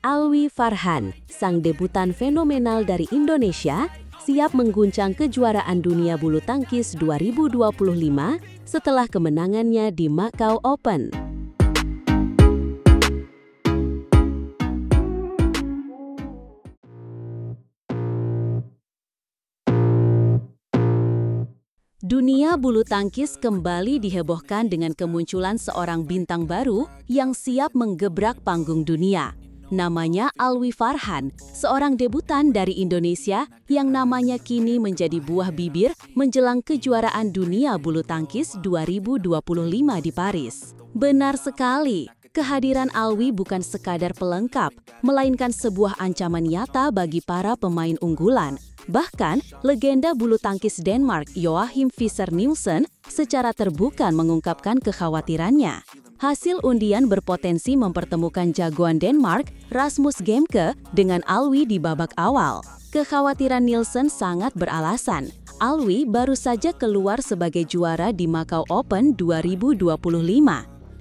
Alwi Farhan, sang debutan fenomenal dari Indonesia, siap mengguncang kejuaraan dunia bulu tangkis 2025 setelah kemenangannya di Macau Open. Dunia bulu tangkis kembali dihebohkan dengan kemunculan seorang bintang baru yang siap menggebrak panggung dunia. Namanya Alwi Farhan, seorang debutan dari Indonesia yang namanya kini menjadi buah bibir menjelang kejuaraan dunia bulu tangkis 2025 di Paris. Benar sekali, kehadiran Alwi bukan sekadar pelengkap, melainkan sebuah ancaman nyata bagi para pemain unggulan. Bahkan, legenda bulu tangkis Denmark Joachim Fischer Nielsen secara terbuka mengungkapkan kekhawatirannya. Hasil undian berpotensi mempertemukan jagoan Denmark, Rasmus Gemke, dengan Alwi di babak awal. Kekhawatiran Nielsen sangat beralasan. Alwi baru saja keluar sebagai juara di Macau Open 2025.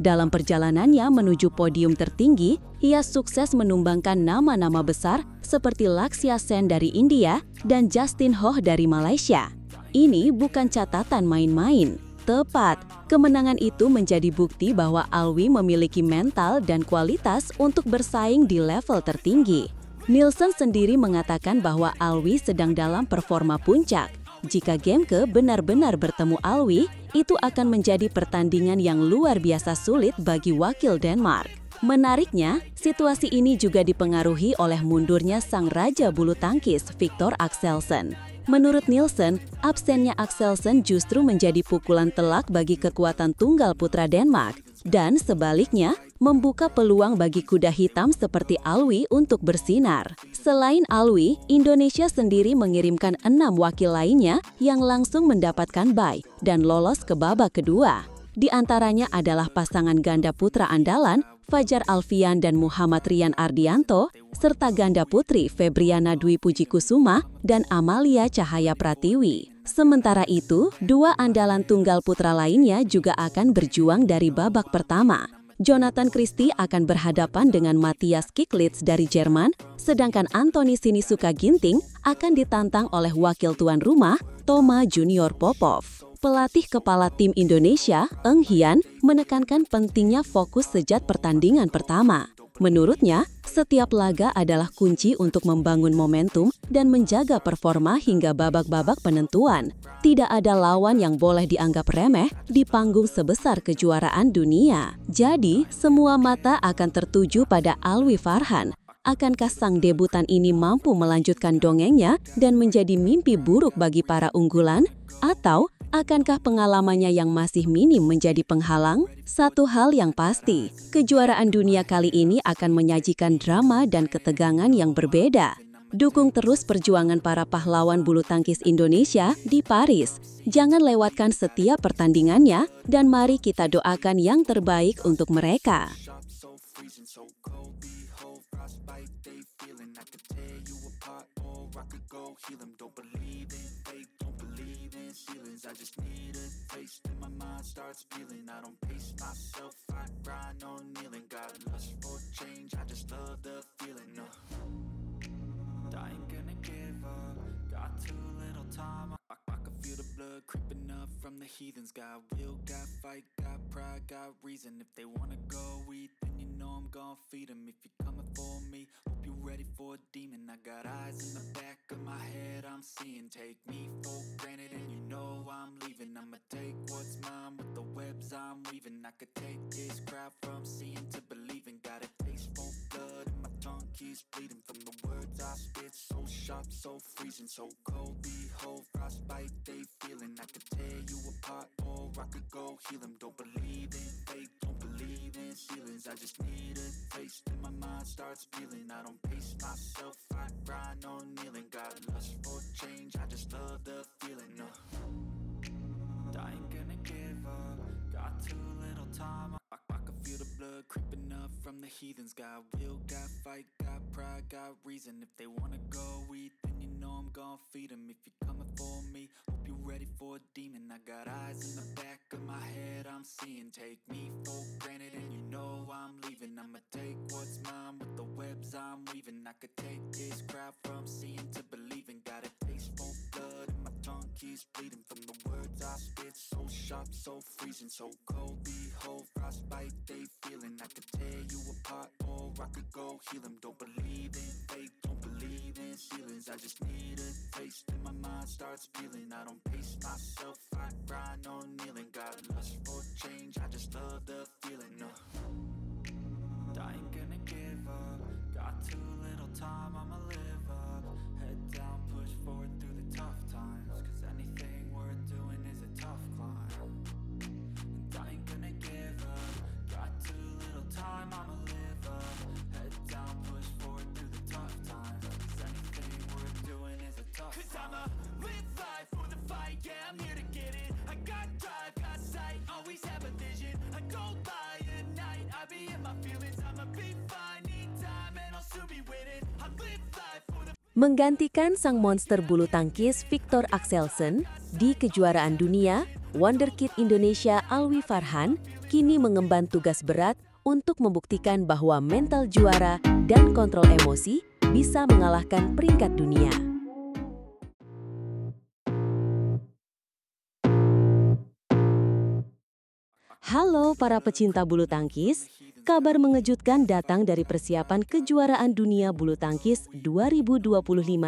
Dalam perjalanannya menuju podium tertinggi, ia sukses menumbangkan nama-nama besar seperti Lakshya Sen dari India dan Justin Ho dari Malaysia. Ini bukan catatan main-main. Tepat, kemenangan itu menjadi bukti bahwa Alwi memiliki mental dan kualitas untuk bersaing di level tertinggi. Nielsen sendiri mengatakan bahwa Alwi sedang dalam performa puncak. Jika Gemke benar-benar bertemu Alwi, itu akan menjadi pertandingan yang luar biasa sulit bagi wakil Denmark. Menariknya, situasi ini juga dipengaruhi oleh mundurnya sang raja bulu tangkis Viktor Axelsen. Menurut Nielsen, absennya Axelsen justru menjadi pukulan telak bagi kekuatan tunggal putra Denmark, dan sebaliknya, membuka peluang bagi kuda hitam seperti Alwi untuk bersinar. Selain Alwi, Indonesia sendiri mengirimkan 6 wakil lainnya yang langsung mendapatkan bye dan lolos ke babak kedua. Di antaranya adalah pasangan ganda putra andalan Fajar Alfian dan Muhammad Rian Ardianto, serta ganda putri Febriana Dwi Pujikusuma dan Amalia Cahaya Pratiwi. Sementara itu, 2 andalan tunggal putra lainnya juga akan berjuang dari babak pertama. Jonathan Christie akan berhadapan dengan Matthias Kiklitz dari Jerman, sedangkan Anthony Sinisuka Ginting akan ditantang oleh wakil tuan rumah, Toma Junior Popov. Pelatih kepala tim Indonesia, Eng Hian, menekankan pentingnya fokus sejak pertandingan pertama. Menurutnya, setiap laga adalah kunci untuk membangun momentum dan menjaga performa hingga babak-babak penentuan. Tidak ada lawan yang boleh dianggap remeh di panggung sebesar kejuaraan dunia. Jadi, semua mata akan tertuju pada Alwi Farhan. Akankah sang debutan ini mampu melanjutkan dongengnya dan menjadi mimpi buruk bagi para unggulan? Atau akankah pengalamannya yang masih minim menjadi penghalang? Satu hal yang pasti, kejuaraan dunia kali ini akan menyajikan drama dan ketegangan yang berbeda. Dukung terus perjuangan para pahlawan bulu tangkis Indonesia di Paris. Jangan lewatkan setiap pertandingannya dan mari kita doakan yang terbaik untuk mereka. I just need a taste and my mind starts feeling. I don't pace myself, I grind on kneeling. Got lust for change, I just love the feeling. I ain't gonna give up, got too little time. I can feel the blood creeping up from the heathens. Got will, got fight, got pride, got reason. If they wanna go eat, then you know I'm gonna feed them. If you're coming for me, hope you're ready for a demon. I got eyes in the back of my head, I'm seeing. Take me for granted and you know I'm leaving. I'ma take what's mine with the webs I'm weaving. I could take this crowd from seeing to believing. Got a taste for blood and my tongue keeps bleeding from the words I spit. So sharp, so freezing, so cold. Behold, frostbite they feeling. I could tear you apart or I could go heal them. Don't believe in fate, don't believe in ceilings. I just need a taste and my mind starts feeling. I don't pace myself, I grind on kneeling. Got lust for change, I just love the feeling. I ain't gonna give up, got too little time. I can feel the blood creeping up from the heathens. Got will, got fight, got pride, got reason. If they wanna go eat, then you know I'm gonna feed them. If you're coming for me, hope you're ready for a demon. I got eyes in the back of my head, I'm seeing. Take me for granted and you know I'm leaving. I'ma take what's mine with the webs I'm I'm weaving. I could take this crowd from seeing to believing. Got a taste for blood and my tongue keeps bleeding from the words I spit. So sharp, so freezing, so cold. Behold, frostbite they feeling. I could tear you apart or I could go heal them. Don't believe in fate, don't believe in ceilings. I just need a taste and my mind starts feeling. I don't pace myself, I grind on kneeling. Got lust for change, I just love the feeling. I ain't gonna give up. Got too little time, I'ma live up. Head down, push forward through the tough times. Cause anything worth doing is a tough climb. And I ain't gonna give up. Got too little time, I'ma live up. Head down, push forward through the tough times. Cause anything worth doing is a tough climb. Cause I'ma live life for the fight, yeah, I'm here to get it. I got drive, got sight, always have a vision. I don't lie at night, I be in my feelings. I'ma be fine, need time, and I'll soon be winning. I live life for the... Menggantikan sang monster bulu tangkis Viktor Axelsen di kejuaraan dunia, Wonderkid Indonesia Alwi Farhan kini mengemban tugas berat untuk membuktikan bahwa mental juara dan kontrol emosi bisa mengalahkan peringkat dunia. Halo para pecinta bulu tangkis, kabar mengejutkan datang dari persiapan kejuaraan dunia bulu tangkis 2025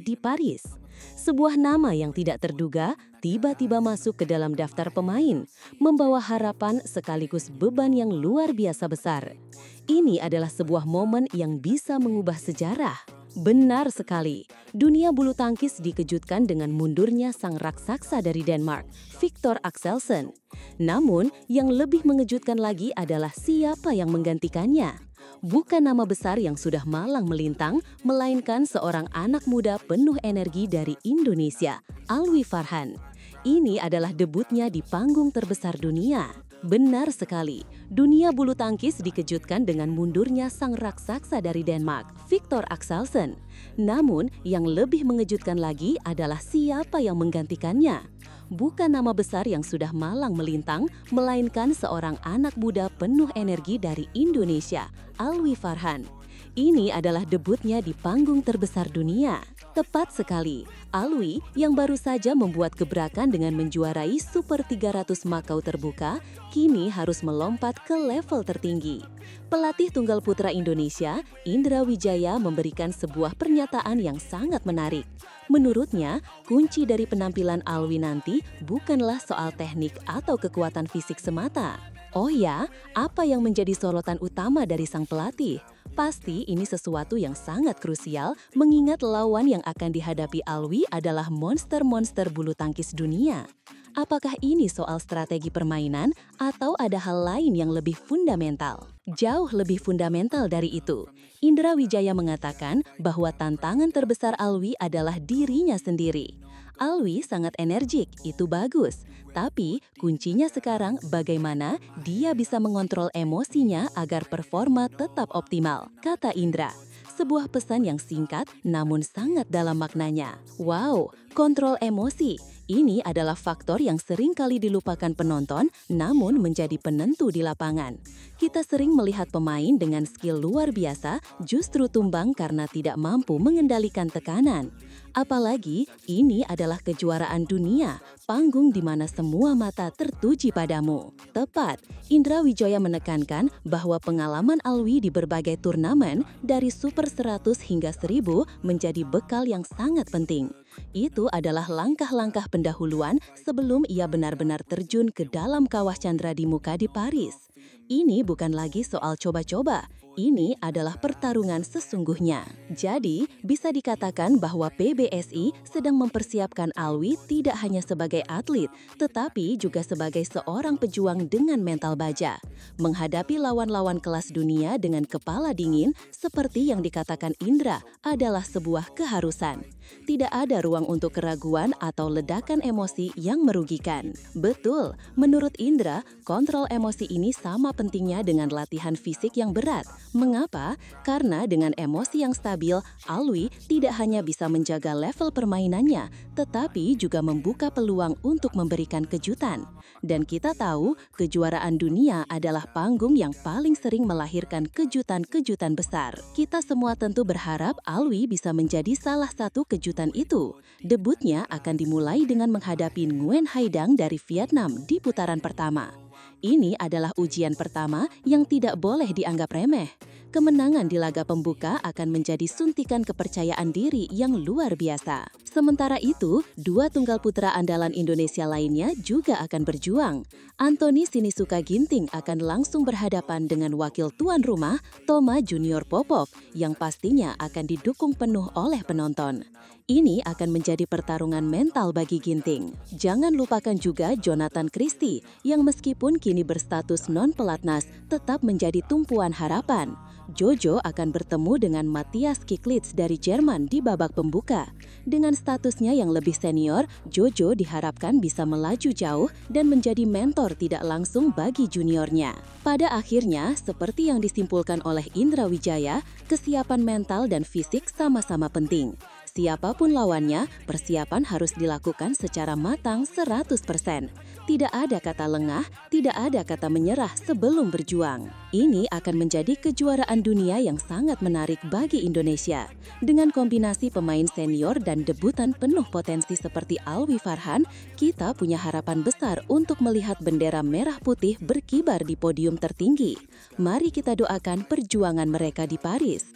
di Paris. Sebuah nama yang tidak terduga tiba-tiba masuk ke dalam daftar pemain, membawa harapan sekaligus beban yang luar biasa besar. Ini adalah sebuah momen yang bisa mengubah sejarah. Benar sekali, dunia bulu tangkis dikejutkan dengan mundurnya sang raksasa dari Denmark, Viktor Axelsen. Namun, yang lebih mengejutkan lagi adalah siapa yang menggantikannya. Bukan nama besar yang sudah malang melintang, melainkan seorang anak muda penuh energi dari Indonesia, Alwi Farhan. Ini adalah debutnya di panggung terbesar dunia. Benar sekali, dunia bulu tangkis dikejutkan dengan mundurnya sang raksasa dari Denmark, Viktor Axelsen. Namun, yang lebih mengejutkan lagi adalah siapa yang menggantikannya. Bukan nama besar yang sudah malang melintang, melainkan seorang anak muda penuh energi dari Indonesia, Alwi Farhan. Ini adalah debutnya di panggung terbesar dunia. Tepat sekali, Alwi yang baru saja membuat gebrakan dengan menjuarai Super 300 Macau terbuka, kini harus melompat ke level tertinggi. Pelatih tunggal putra Indonesia, Indra Wijaya, memberikan sebuah pernyataan yang sangat menarik. Menurutnya, kunci dari penampilan Alwi nanti bukanlah soal teknik atau kekuatan fisik semata. Oh ya, apa yang menjadi sorotan utama dari sang pelatih? Pasti ini sesuatu yang sangat krusial mengingat lawan yang akan dihadapi Alwi adalah monster-monster bulu tangkis dunia. Apakah ini soal strategi permainan atau ada hal lain yang lebih fundamental? Jauh lebih fundamental dari itu. Indra Wijaya mengatakan bahwa tantangan terbesar Alwi adalah dirinya sendiri. Alwi sangat energik, itu bagus. Tapi kuncinya sekarang bagaimana dia bisa mengontrol emosinya agar performa tetap optimal, kata Indra. Sebuah pesan yang singkat namun sangat dalam maknanya. Wow, kontrol emosi. Ini adalah faktor yang sering kali dilupakan penonton, namun menjadi penentu di lapangan. Kita sering melihat pemain dengan skill luar biasa justru tumbang karena tidak mampu mengendalikan tekanan. Apalagi ini adalah kejuaraan dunia, panggung di mana semua mata tertuju padamu. Tepat, Indra Wijaya menekankan bahwa pengalaman Alwi di berbagai turnamen dari Super 100 hingga 1000 menjadi bekal yang sangat penting. Itu adalah langkah-langkah pendahuluan sebelum ia benar-benar terjun ke dalam kawah candra di muka di Paris. Ini bukan lagi soal coba-coba. Ini adalah pertarungan sesungguhnya. Jadi, bisa dikatakan bahwa PBSI sedang mempersiapkan Alwi tidak hanya sebagai atlet, tetapi juga sebagai seorang pejuang dengan mental baja. Menghadapi lawan-lawan kelas dunia dengan kepala dingin, seperti yang dikatakan Indra, adalah sebuah keharusan. Tidak ada ruang untuk keraguan atau ledakan emosi yang merugikan. Betul, menurut Indra, kontrol emosi ini sama pentingnya dengan latihan fisik yang berat. Mengapa? Karena dengan emosi yang stabil, Alwi tidak hanya bisa menjaga level permainannya, tetapi juga membuka peluang untuk memberikan kejutan. Dan kita tahu, kejuaraan dunia adalah panggung yang paling sering melahirkan kejutan-kejutan besar. Kita semua tentu berharap Alwi bisa menjadi salah satu kejutan itu. Debutnya akan dimulai dengan menghadapi Nguyen Hai Dang dari Vietnam di putaran pertama. Ini adalah ujian pertama yang tidak boleh dianggap remeh. Kemenangan di laga pembuka akan menjadi suntikan kepercayaan diri yang luar biasa. Sementara itu, dua tunggal putra andalan Indonesia lainnya juga akan berjuang. Anthony Sinisuka Ginting akan langsung berhadapan dengan wakil tuan rumah, Toma Junior Popov, yang pastinya akan didukung penuh oleh penonton. Ini akan menjadi pertarungan mental bagi Ginting. Jangan lupakan juga Jonathan Christie, yang meskipun kini berstatus non-pelatnas, tetap menjadi tumpuan harapan. Jojo akan bertemu dengan Matthias Kiklitz dari Jerman di babak pembuka. Dengan statusnya yang lebih senior, Jojo diharapkan bisa melaju jauh dan menjadi mentor tidak langsung bagi juniornya. Pada akhirnya, seperti yang disimpulkan oleh Indra Wijaya, kesiapan mental dan fisik sama-sama penting. Siapapun lawannya, persiapan harus dilakukan secara matang 100%. Tidak ada kata lengah, tidak ada kata menyerah sebelum berjuang. Ini akan menjadi kejuaraan dunia yang sangat menarik bagi Indonesia. Dengan kombinasi pemain senior dan debutan penuh potensi seperti Alwi Farhan, kita punya harapan besar untuk melihat bendera merah putih berkibar di podium tertinggi. Mari kita doakan perjuangan mereka di Paris.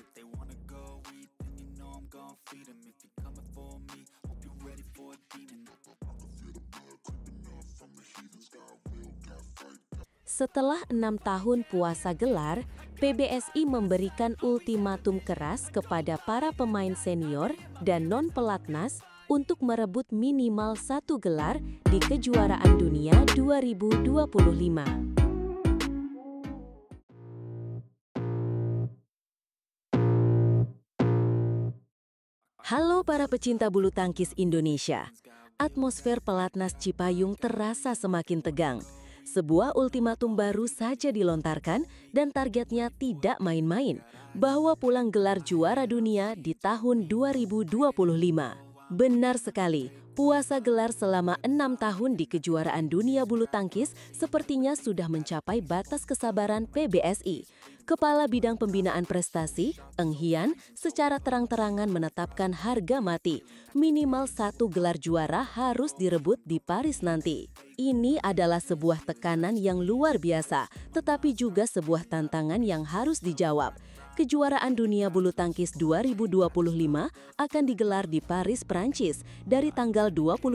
Setelah 6 tahun puasa gelar, PBSI memberikan ultimatum keras kepada para pemain senior dan non-pelatnas untuk merebut minimal 1 gelar di Kejuaraan Dunia 2025. Halo para pecinta bulu tangkis Indonesia. Atmosfer pelatnas Cipayung terasa semakin tegang. Sebuah ultimatum baru saja dilontarkan dan targetnya tidak main-main, bahwa pulang gelar juara dunia di tahun 2025. Benar sekali, puasa gelar selama 6 tahun di Kejuaraan Dunia Bulu Tangkis sepertinya sudah mencapai batas kesabaran PBSI. Kepala Bidang Pembinaan Prestasi, Eng Hian, secara terang-terangan menetapkan harga mati. Minimal 1 gelar juara harus direbut di Paris nanti. Ini adalah sebuah tekanan yang luar biasa, tetapi juga sebuah tantangan yang harus dijawab. Kejuaraan Dunia Bulu Tangkis 2025 akan digelar di Paris, Prancis dari tanggal 25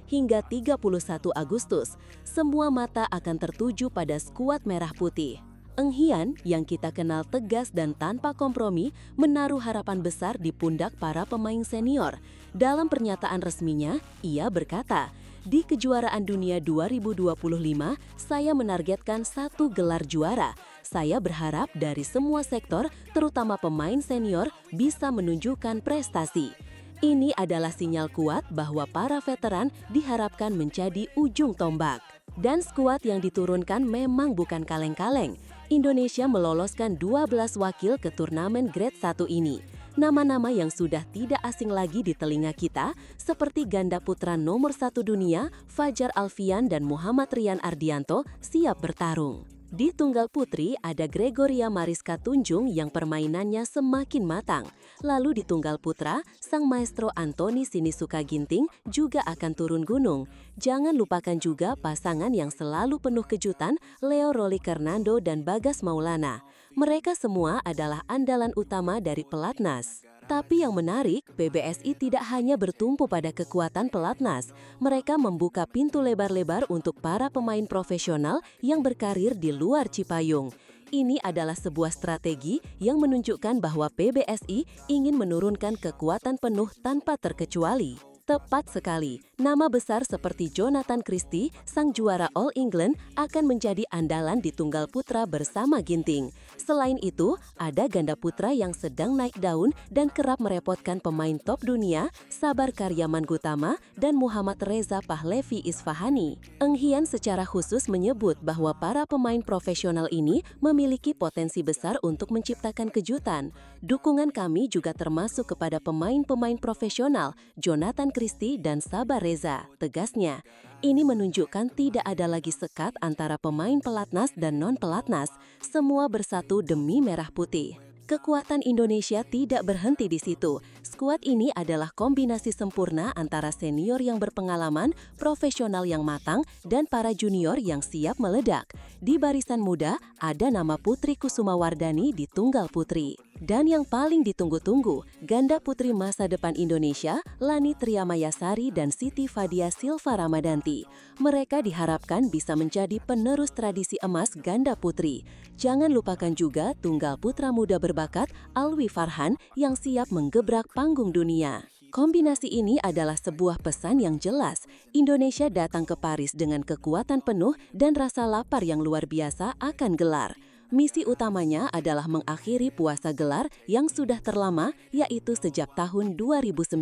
hingga 31 Agustus. Semua mata akan tertuju pada skuad merah putih. Eng Hian, yang kita kenal tegas dan tanpa kompromi, menaruh harapan besar di pundak para pemain senior. Dalam pernyataan resminya, ia berkata, "Di Kejuaraan Dunia 2025, saya menargetkan 1 gelar juara. Saya berharap dari semua sektor, terutama pemain senior, bisa menunjukkan prestasi." Ini adalah sinyal kuat bahwa para veteran diharapkan menjadi ujung tombak. Dan skuad yang diturunkan memang bukan kaleng-kaleng. Indonesia meloloskan 12 wakil ke turnamen Grade 1 ini. Nama-nama yang sudah tidak asing lagi di telinga kita, seperti ganda putra nomor 1 dunia, Fajar Alfian dan Muhammad Rian Ardianto, siap bertarung. Di tunggal putri ada Gregoria Mariska Tunjung yang permainannya semakin matang. Lalu di tunggal putra, sang maestro Anthony Sinisuka Ginting juga akan turun gunung. Jangan lupakan juga pasangan yang selalu penuh kejutan, Leo Rolly Kernando dan Bagas Maulana. Mereka semua adalah andalan utama dari pelatnas. Tapi yang menarik, PBSI tidak hanya bertumpu pada kekuatan pelatnas. Mereka membuka pintu lebar-lebar untuk para pemain profesional yang berkarir di luar Cipayung. Ini adalah sebuah strategi yang menunjukkan bahwa PBSI ingin menurunkan kekuatan penuh tanpa terkecuali. Tepat sekali, nama besar seperti Jonathan Christie, sang juara All England, akan menjadi andalan di tunggal putra bersama Ginting. Selain itu, ada ganda putra yang sedang naik daun dan kerap merepotkan pemain top dunia, Sabar Karyaman Gutama dan Muhammad Reza Pahlavi Isfahani. Eng Hian secara khusus menyebut bahwa para pemain profesional ini memiliki potensi besar untuk menciptakan kejutan. Dukungan kami juga termasuk kepada pemain-pemain profesional, Jonathan Christie dan Sabar Reza, tegasnya. Ini menunjukkan tidak ada lagi sekat antara pemain pelatnas dan non-pelatnas, semua bersatu demi merah putih. Kekuatan Indonesia tidak berhenti di situ. Skuad ini adalah kombinasi sempurna antara senior yang berpengalaman, profesional yang matang, dan para junior yang siap meledak. Di barisan muda, ada nama Putri Kusumawardani di tunggal putri. Dan yang paling ditunggu-tunggu, ganda putri masa depan Indonesia, Lani Triamayasari dan Siti Fadia Silva Ramadanti. Mereka diharapkan bisa menjadi penerus tradisi emas ganda putri. Jangan lupakan juga tunggal putra muda berbakat Alwi Farhan yang siap menggebrak panggung dunia. Kombinasi ini adalah sebuah pesan yang jelas. Indonesia datang ke Paris dengan kekuatan penuh dan rasa lapar yang luar biasa akan gelar. Misi utamanya adalah mengakhiri puasa gelar yang sudah terlama, yaitu sejak tahun 2009.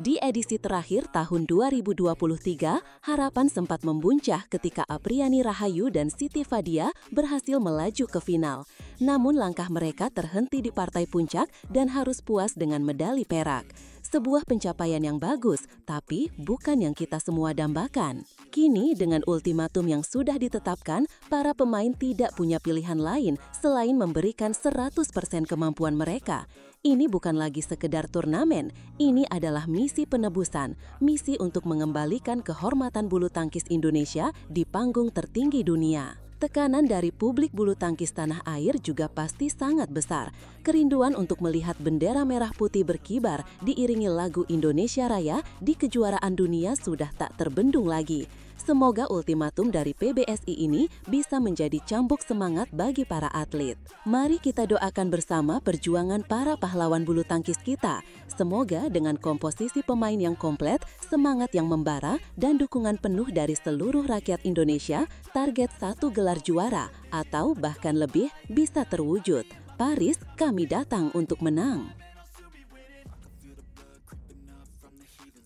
Di edisi terakhir tahun 2023, harapan sempat membuncah ketika Apriani Rahayu dan Siti Fadia berhasil melaju ke final. Namun langkah mereka terhenti di partai puncak dan harus puas dengan medali perak. Sebuah pencapaian yang bagus, tapi bukan yang kita semua dambakan. Kini dengan ultimatum yang sudah ditetapkan, para pemain tidak punya pilihan lain selain memberikan 100% kemampuan mereka. Ini bukan lagi sekedar turnamen, ini adalah misi penebusan, misi untuk mengembalikan kehormatan bulu tangkis Indonesia di panggung tertinggi dunia. Tekanan dari publik bulu tangkis tanah air juga pasti sangat besar. Kerinduan untuk melihat bendera merah putih berkibar diiringi lagu Indonesia Raya di kejuaraan dunia sudah tak terbendung lagi. Semoga ultimatum dari PBSI ini bisa menjadi cambuk semangat bagi para atlet. Mari kita doakan bersama perjuangan para pahlawan bulu tangkis kita. Semoga dengan komposisi pemain yang komplit, semangat yang membara, dan dukungan penuh dari seluruh rakyat Indonesia, target 1 gelar juara atau bahkan lebih bisa terwujud. Paris, kami datang untuk menang.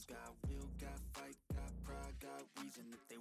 Got will, got fight, got pride, got reason. If they